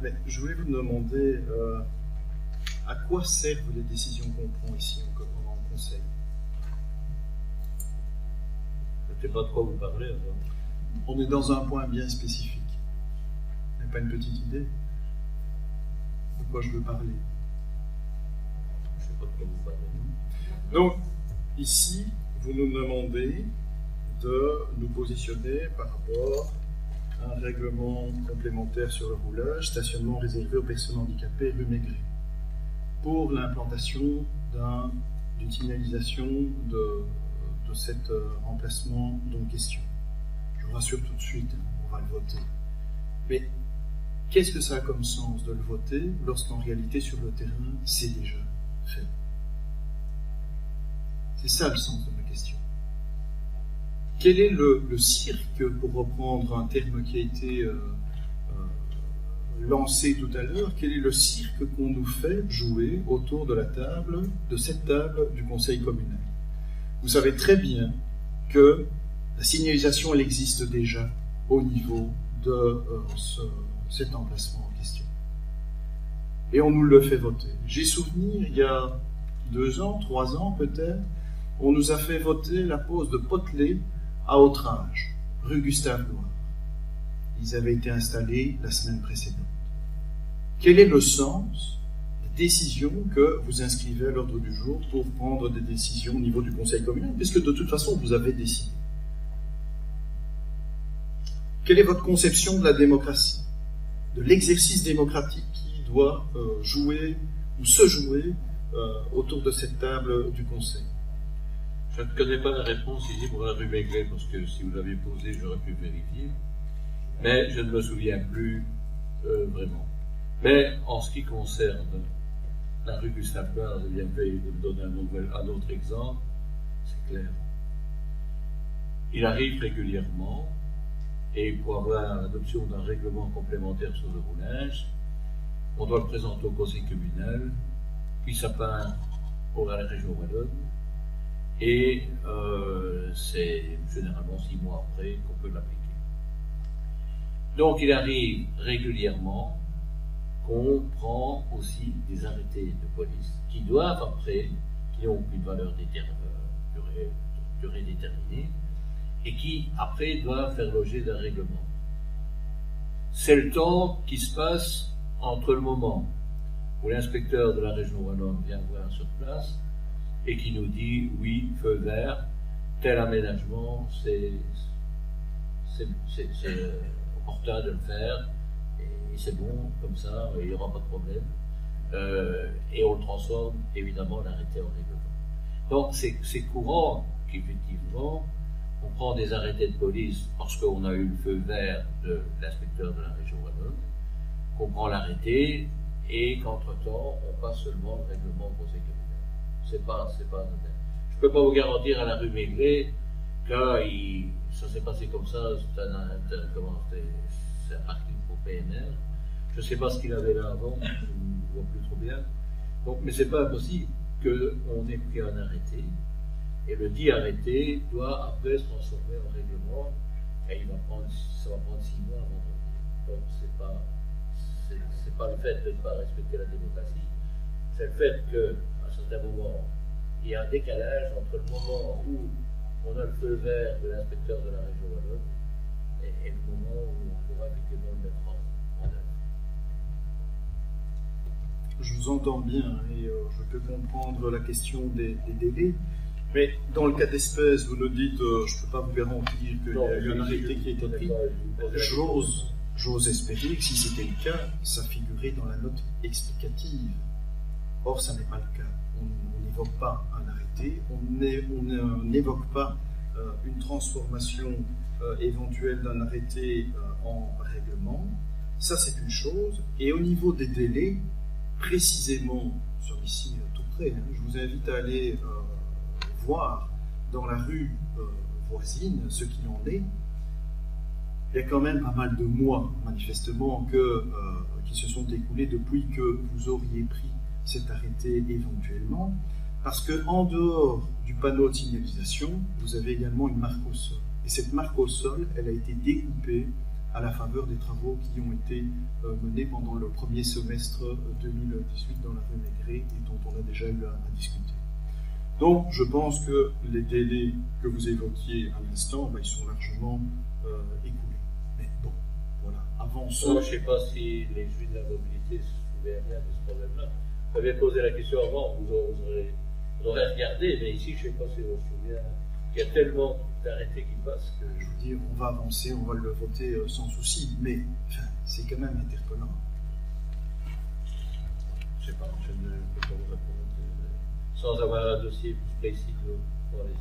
Mais je voulais vous demander à quoi servent les décisions qu'on prend ici en conseil? Je ne sais pas de quoi vous parlez. Alors. On est dans un point bien spécifique. Vous n'avez pas une petite idée de quoi je veux parler? Je ne sais pas de quoi vous parlez. Donc, ici, vous nous demandez de nous positionner par rapport à un règlement complémentaire sur le roulage, stationnement réservé aux personnes handicapées rue Maigret, pour l'implantation d'une signalisation de cet emplacement en question. Je vous rassure tout de suite, on va le voter. Mais qu'est-ce que ça a comme sens de le voter lorsqu'en réalité sur le terrain c'est déjà fait? C'est ça le sens de ma question. Quel est le cirque, pour reprendre un terme qui a été lancé tout à l'heure, quel est le cirque qu'on nous fait jouer autour de cette table du conseil communal? Vous savez très bien que la signalisation, elle existe déjà au niveau de cet emplacement en question. Et on nous le fait voter. J'ai souvenir, il y a 2 ans, 3 ans peut-être, on nous a fait voter la pose de potelets à Autrage, rue Gustave-Loire. Ils avaient été installés la semaine précédente. Quel est le sens des décisions que vous inscrivez à l'ordre du jour pour prendre des décisions au niveau du conseil communal, puisque de toute façon vous avez décidé? Quelle est votre conception de la démocratie, de l'exercice démocratique qui doit jouer ou se jouer autour de cette table du conseil? Je ne connais pas la réponse ici pour la rue Maigret, parce que si vous l'aviez posée, j'aurais pu vérifier. Mais je ne me souviens plus vraiment. Mais en ce qui concerne la rue Gustave-Loire, je viens de donner un autre exemple, c'est clair. Il arrive régulièrement, et pour avoir l'adoption d'un règlement complémentaire sur le roulage, on doit le présenter au conseil communal, puis ça part pour la région wallonne, et c'est généralement 6 mois après qu'on peut l'appliquer. Donc il arrive régulièrement qu'on prend aussi des arrêtés de police qui doivent après, qui n'ont aucune valeur durée déterminée, et qui après doivent faire l'objet d'un règlement. C'est le temps qui se passe entre le moment où l'inspecteur de la région wallonne vient voir sur place et qui nous dit oui, feu vert, tel aménagement, c'est opportun de le faire, et c'est bon, comme ça, il n'y aura pas de problème. Et on le transforme, évidemment, l'arrêté en règlement. Donc c'est courant qu'effectivement, on prend des arrêtés de police parce qu'on a eu le feu vert de l'inspecteur de la région wallonne, qu'on prend l'arrêté, et qu'entre-temps, on passe seulement le règlement au conseil communal. C'est pas je ne peux pas vous garantir à la rue Maigret que ça s'est passé comme ça, c'est un parking pour PNR. Je ne sais pas ce qu'il avait là avant, je ne vois plus trop bien. Donc, mais c'est pas impossible qu'on ait pris un arrêté, et le dit arrêté doit après se transformer en règlement, et ça va prendre 6 mois avant de. Donc c'est pas le fait de ne pas respecter la démocratie, c'est le fait qu'à un certain moment, il y a un décalage entre le moment où on a le feu vert de l'inspecteur de la région wallonne et le moment où on pourra effectivement le mettre en œuvre. Je vous entends bien et je peux comprendre la question des délais, mais dans le cas d'espèce, vous nous dites je ne peux pas vous garantir qu'il y a eu un arrêté qui a été pris. J'ose espérer que si c'était le cas, ça figurait dans la note explicative. Or, ça n'est pas le cas. On n'évoque pas un arrêté, on n'évoque pas une transformation éventuelle d'un arrêté en règlement. Ça, c'est une chose. Et au niveau des délais, précisément, nous sommes ici tout près, je vous invite à aller voir dans la rue voisine ce qu'il en est. Il y a quand même pas mal de mois, manifestement, qui se sont écoulés depuis que vous auriez pris cet arrêté éventuellement, parce qu'en dehors du panneau de signalisation, vous avez également une marque au sol. Et cette marque au sol, elle a été découpée à la faveur des travaux qui ont été menés pendant le premier semestre 2018 dans la rue Maigret et dont on a déjà eu à discuter. Donc, je pense que les délais que vous évoquiez à l'instant, ils sont largement écoulés. Mais bon, voilà, avançons. Je ne sais pas si les juges de la mobilité se souviennent bien de ce problème-là. Vous avez posé la question avant, vous aurez regardé, mais ici, je ne sais pas si vous vous souvenez, il y a tellement d'arrêtés qui passent que... Je veux dire, on va avancer, on va le voter sans souci, mais enfin, c'est quand même interpellant. Je ne sais pas, je ne peux pas vous répondre sans avoir un dossier plus précis pour les